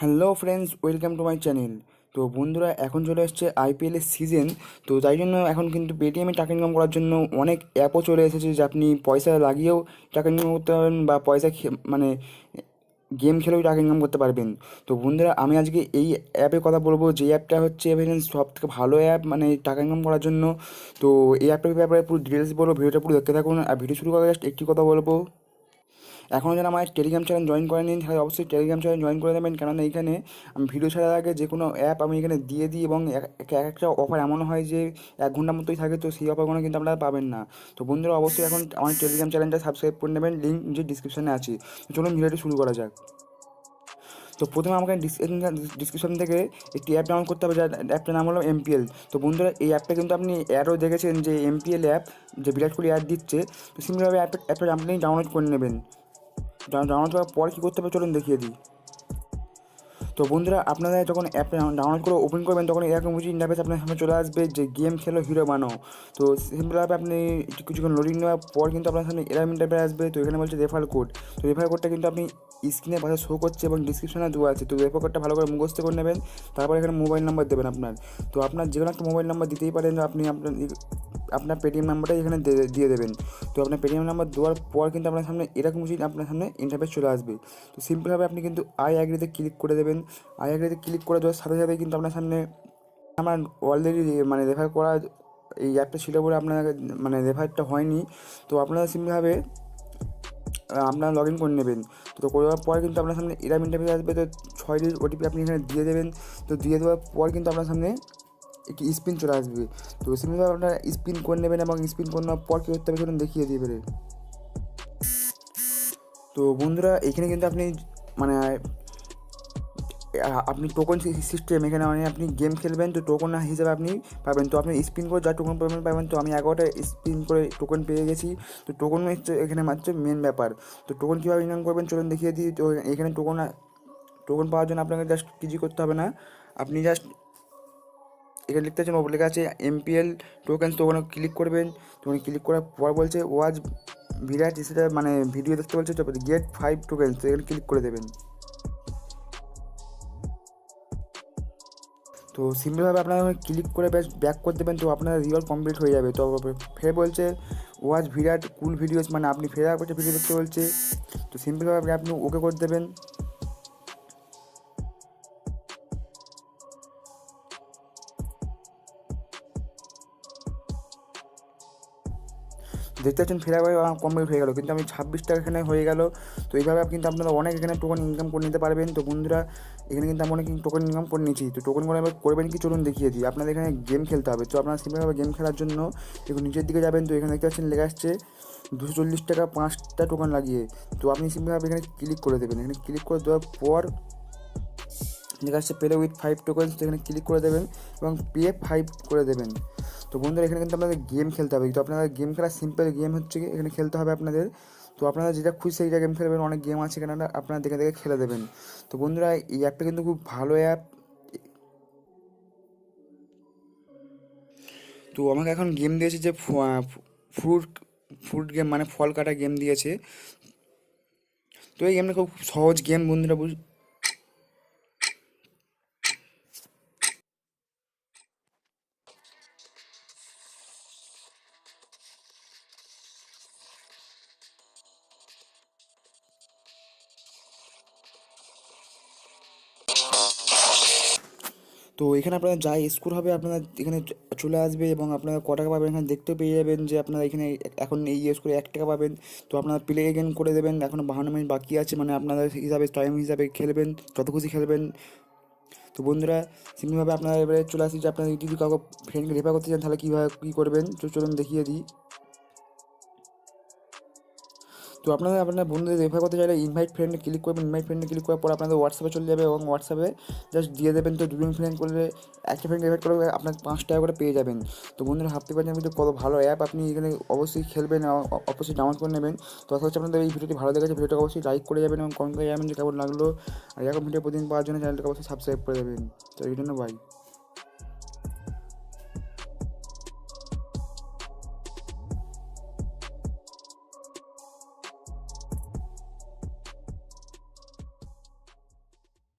Hello friends, welcome to my channel. তো বন্ধুরা, এখন চলে এসছে আইপিএলের সিজন। তো তাই জন্য এখন কিন্তু পেটিএমে টাকা ইনকাম করার জন্য অনেক অ্যাপও চলে এসেছে, যে আপনি পয়সা লাগিয়েও টাকা ইনকাম করতে পারবেন, বা পয়সা মানে গেম খেলেও টাকা ইনকাম করতে পারবেন। তো বন্ধুরা, আমি আজকে এই অ্যাপের কথা বলবো, যে অ্যাপটা হচ্ছে সব থেকে ভালো অ্যাপ মানে টাকা ইনকাম করার জন্য। তো এই অ্যাপটার ব্যাপারে পুরো ডিটেলস বলবো, ভিডিওটা পুরো দেখতে থাকুন। আর ভিডিও শুরু করার জাস্ট একটি কথা বলবো, এখনও যারা আমার টেলিগ্রাম চ্যানেল জয়েন করেনি তাহলে অবশ্যই টেলিগ্রাম চ্যানেল জয়েন করে দেবেন, কেননা এইখানে আমি ভিডিও ছাড়ার আগে যে কোনো অ্যাপ আমি এখানে দিয়ে দিই, এবং এক একটা অফার এমন হয় যে 1 ঘন্টার মতোই থাকে, তো সেই অফারগুলো কিন্তু আপনারা পাবেন না। তো বন্ধুরা, অবশ্যই এখন আমার টেলিগ্রাম চ্যানেলটা সাবস্ক্রাইব করে নেবেন, লিঙ্ক যে ডিসক্রিপশানে আছে। তো চলুন ভিডিওটি শুরু করা যাক। তো প্রথমে আমাকে ডিসক্রিপশন থেকে একটি অ্যাপ ডাউনলোড করতে হবে, যার অ্যাপটার নাম হলো এমপিএল। তো বন্ধুরা, এই অ্যাপটা কিন্তু আপনি অ্যাডও দেখেছেন যে এমপিএল অ্যাপ, যে বিরাট কোহলি অ্যাড দিচ্ছে। তো সিম্পলভাবে অ্যাপটা আপনি ডাউনলোড করে নেবেন। ডাউনলোড করার পর কী করতে হবে চলুন দেখিয়ে দিই। তো বন্ধুরা, আপনারা যখন অ্যাপটা ডাউনলোড করে ওপেন করবেন, তখন এরকম কিছু ইন্টারফেস আপনার সামনে চলে আসবে, যে গেম খেলো হিরো বানো। তো সিম্পলভাবে আপনি কিছুক্ষণ লোডিং নেওয়ার পর কিন্তু আপনার সামনে এরকম ইন্টারফেস আসবে। তো এখানে বলছে রেফার কোড। তো রেফার কোডটা কিন্তু আপনি স্ক্রিনে পাশে শো করছে এবং ডিসক্রিপশনে দেওয়া আছে। তো রেফার কোডটা ভালো করে মুখস্থ করে নেবেন। তারপর এখানে মোবাইল নাম্বার দেবেন আপনার। তো আপনার যে কোনো একটা মোবাইল নাম্বার দিতেই পারেন, আপনি আপনার পেটিএম নাম্বারটাই এখানে দিয়ে দেবেন। তো আপনার পেটিএম নাম্বার দেওয়ার পর কিন্তু আপনার সামনে এরকম কিছু আপনার সামনে ইন্টারফেস চলে আসবে। তো সিম্পলভাবে আপনি কিন্তু আই অ্যাগ্রিতে ক্লিক করে দেবেন। আই অ্যাগ্রিতে ক্লিক করে দেওয়ার সাথে সাথে কিন্তু আপনার সামনে আমার অলরেডি মানে রেফার করা এই অ্যাপটা ছিল বলে আপনার মানে রেফারটা হয়নি। তো আপনারা সিম্পলভাবে আপনারা লগ ইন করে নেবেন। তো করে দেওয়ার পর কিন্তু আপনার সামনে এরকম ইন্টারফেস আসবে। তো 6 ডিজিট ওটিপি আপনি এখানে দিয়ে দেবেন। তো দিয়ে দেওয়ার পর কিন্তু আপনার সামনে একটি স্পিন চলে আসবে। তো সিম্পলভাবে আপনারা স্পিন করে নেবেন, এবং স্পিন করে নেওয়ার পর কী করতে হবে সেটা দেখিয়ে দিয়ে পেরে। তো বন্ধুরা, এখানে কিন্তু আপনি মানে আপনি টোকন সিস্টেম, এখানে মানে আপনি গেম খেলবেন, তো টোকন হিসেবে আপনি পাবেন। তো আপনি স্পিন করে যা টোকন পাবেন। তো আমি 11টা স্পিন করে টোকন পেয়ে গেছি। তো টোকন হচ্ছে এখানে মাত্র মেন ব্যাপার। তো টোকন কীভাবে ইনকাম করবেন চলুন দেখিয়ে দিই। তো এখানে টোকন পাওয়ার জন্য আপনাকে জাস্ট কিছু করতে হবে না। আপনি জাস্ট এখানে লিখতে আছেন, লেখা আছে এমপিএল টোকেন্স। তো ওখানে ক্লিক করবেন। তো ওখানে ক্লিক করার পর বলছে ওয়াজ বিরাট, সেটা মানে ভিডিও দেখতে বলছে, তো গেট 5 টোকেন্স। তো এখানে ক্লিক করে দেবেন। তো সিম্পলভাবে আপনারা ক্লিক করে ব্যাক করে দেবেন। তো আপনার রিওয়ার্ড কমপ্লিট হয়ে যাবে। তো ফের বলছে ওয়াচ বিরাট কুল ভিডিওস, মানে আপনি ফের একটা ভিডিও দেখতে বলছে। তো সিম্পলভাবে আপনি ওকে করে দেবেন। দেখতে পাচ্ছেন ফেরাবার কমপ্লিট হয়ে গেলো, কিন্তু আমি 26 টাকা এখানে হয়ে গেল। তো এইভাবে কিন্তু আপনারা অনেক এখানে টোকেন ইনকাম করে নিতে পারবেন। তো বন্ধুরা, এখানে কিন্তু আমি অনেক টোকেন ইনকাম করে নিয়েছি। তো টোকেনগুলো এবার করবেন কি চলুন দেখিয়ে দিই। আপনাদের এখানে গেম খেলতে হবে। তো আপনারা সিম্পলভাবে গেম খেলার জন্য একটু নিচের দিকে যাবেন। তো এখানে দেখতে পাচ্ছেন লেখা আসছে 240 টাকা 5টা টোকেন লাগিয়ে। তো আপনি সিম্পলভাবে এখানে ক্লিক করে দেবেন। এখানে ক্লিক করে দেওয়ার পর লেখা আসছে পেলে উইথ 5 টোকেন্স। এখানে ক্লিক করে দেবেন এবং পে 5 করে দেবেন। তো বন্ধুরা, এখানে কিন্তু আপনাদের গেম খেলতে হবে। তো আপনাদের গেম খেলা সিম্পল গেম হচ্ছে কি, এখানে খেলতে হবে আপনাদের। তো আপনারা যেটা খুশি সেইটা গেম খেলবেন, অনেক গেম আছে এখানে, আপনারা দেখে দেখে খেলে দেবেন। তো বন্ধুরা, এই অ্যাপটা কিন্তু খুব ভালো অ্যাপ। তো আমাকে এখন গেম দিয়েছে যে ফ্রুট ফ্রুট গেম, মানে ফল কাটা গেম দিয়েছে। তো এই গেমটা খুব সহজ গেম বন্ধুরা। তো এখানে আপনারা যা স্কোর হবে আপনারা এখানে চলে আসবে, এবং আপনারা ক টাকা পাবেন এখানে দেখতে পেয়ে যাবেন, যে আপনারা এখানে এখন এই স্কোরে 1 টাকা পাবেন। তো আপনারা প্লে এগেন করে দেবেন। এখনও 52 মিনিট বাকি আছে, মানে আপনাদের হিসাবে টাইম হিসাবে খেলবেন, যত খুশি খেলবেন। তো বন্ধুরা, সিম্পলভাবে আপনারা এবারে চলে আসি, যে আপনারা যদি কাউকে ফ্রেন্ডকে রেফার করতে চান তাহলে কীভাবে কী করবেন তো চলুন দেখিয়ে দিই। তো আপনারা আপনার বন্ধুদের রেফার করতে চাইলে ইনভাইট ফ্রেন্ডে ক্লিক করবেন। ইনভাইট ফ্রেন্ডে ক্লিক করার পর আপনাদের হোয়াটসঅ্যাপে চলে যাবে, এবং হোয়াটসঅ্যাপে জাস্ট দিয়ে দেবেন। তো 2জন ফ্রেন্ড করলে একটা ফ্রেন্ড রেফার করলে আপনার 5 টাকা করে পেয়ে যাবেন। তো বন্ধুরা, ভাবতে পারছেন কিন্তু কত ভালো অ্যাপ। আপনি এখানে অবশ্যই খেলবেন, অবশ্যই ডাউনলোড করে নেবেন। তো আশা হচ্ছে আপনাদের এই ভিডিওটি ভালো লেগেছে। ভিডিওটাকে অবশ্যই লাইক করে যাবেন এবং কমেন্ট করে যাবেন যে কেমন লাগলো। আর এরকম ভিডিও প্রতিদিন পাওয়ার জন্য চ্যানেলটাকে অবশ্যই সাবস্ক্রাইব করে দেবেন। তো এই জন্য বাই।